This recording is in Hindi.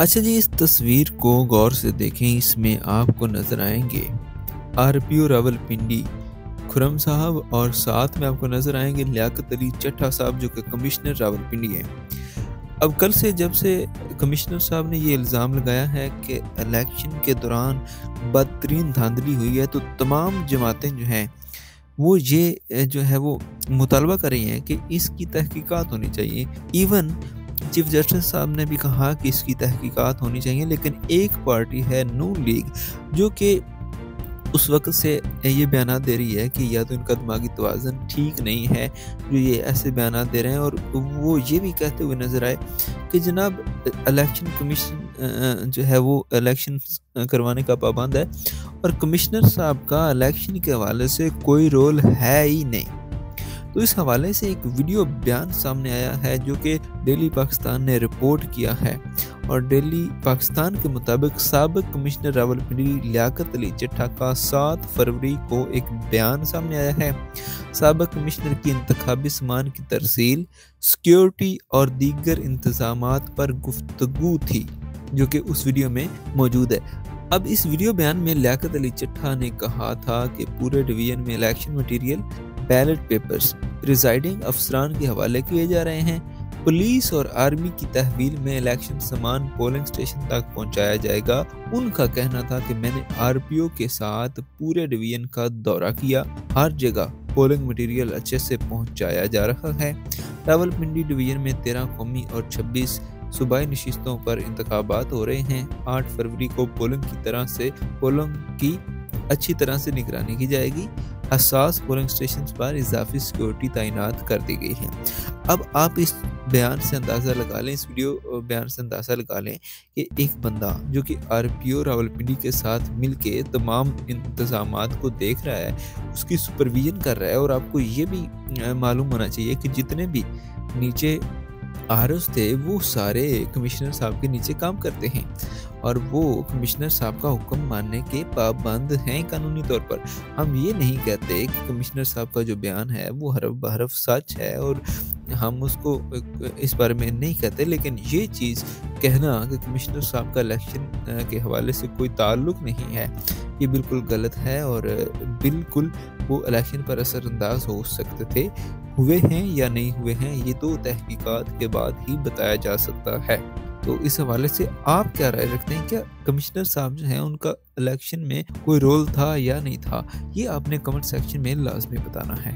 अच्छा जी, इस तस्वीर को गौर से देखें। इसमें आपको नज़र आएंगे आरपीओ रावलपिंडी खुरम साहब और साथ में आपको नज़र आएंगे लियाकत अली चट्टा साहब जो कि कमिश्नर रावलपिंडी हैं। अब कल से जब से कमिश्नर साहब ने ये इल्ज़ाम लगाया है कि इलेक्शन के दौरान बदतरीन धांधली हुई है, तो तमाम जमातें जो हैं वो ये जो है वो मुतालबा कर रही हैं कि इसकी तहकीकात होनी चाहिए। इवन चीफ जस्टिस साहब ने भी कहा कि इसकी तहकीकात होनी चाहिए, लेकिन एक पार्टी है नून लीग जो कि उस वक्त से ये बयान दे रही है कि या तो इनका दिमागी तवाज़ुन ठीक नहीं है जो ये ऐसे बयान दे रहे हैं, और वो ये भी कहते हुए नज़र आए कि जनाब इलेक्शन कमीशन जो है वो इलेक्शन करवाने का पाबंद है और कमिश्नर साहब का इलेक्शन के हवाले से कोई रोल है ही नहीं। तो इस हवाले से एक वीडियो बयान सामने आया है जो कि डेली पाकिस्तान ने रिपोर्ट किया है, और डेली पाकिस्तान के मुताबिक साबिक कमिश्नर रावलपिंडी लियाकत अली चट्टा का 7 फरवरी को एक बयान सामने आया है। साबिक कमिश्नर की इंतखाबी सामान की तरसील, सिक्योरिटी और दीगर इंतजामात पर गुफ्तगू थी, जो कि उस वीडियो में मौजूद है। अब इस वीडियो बयान में लियाकत अली चट्टा ने कहा था कि पूरे डिवीजन में election material, ballot papers presiding अफसरान के हवाले किए जा रहे हैं। पुलिस और आर्मी की तहवील में इलेक्शन सामान पोलिंग स्टेशन तक पहुंचाया जाएगा। उनका कहना था कि मैंने आरपीओ के साथ पूरे डिवीजन का दौरा किया, हर जगह पोलिंग मटेरियल अच्छे से पहुंचाया जा रहा है। रावलपिंडी डिवीजन में 13 कौमी और 26 सूबाई नशिस्तों पर इंतखाबात हो रहे हैं। 8 फरवरी को पोलिंग की अच्छी तरह से निगरानी की जाएगी। हसास पोलिंग स्टेशन पर इजाफी सिक्योरिटी तैनात कर दी गई है। अब आप इस बयान से अंदाज़ा लगा लें, इस वीडियो बयान से अंदाज़ा लगा लें कि एक बंदा जो कि आरपीओ रावलपिंडी के साथ मिलके तमाम इंतजामात को देख रहा है, उसकी सुपरविजन कर रहा है, और आपको ये भी मालूम होना चाहिए कि जितने भी नीचे आरओस थे वो सारे कमिश्नर साहब के नीचे काम करते हैं और वो कमिश्नर साहब का हुक्म मानने के पाबंद हैं कानूनी तौर पर। हम ये नहीं कहते कि कमिश्नर साहब का जो बयान है वो हरफ बहरफ सच है, और हम उसको इस बारे में नहीं कहते, लेकिन ये चीज़ कहना कि कमिश्नर साहब का इलेक्शन के हवाले से कोई ताल्लुक नहीं है, ये बिल्कुल गलत है, और बिल्कुल वो इलेक्शन पर असरअंदाज हो सकते थे। हुए हैं या नहीं हुए हैं ये तो तहकीकात के बाद ही बताया जा सकता है। तो इस हवाले से आप क्या राय रखते हैं? क्या कमिश्नर साहब जो हैं उनका इलेक्शन में कोई रोल था या नहीं था? ये आपने कमेंट सेक्शन में लाजमी बताना है।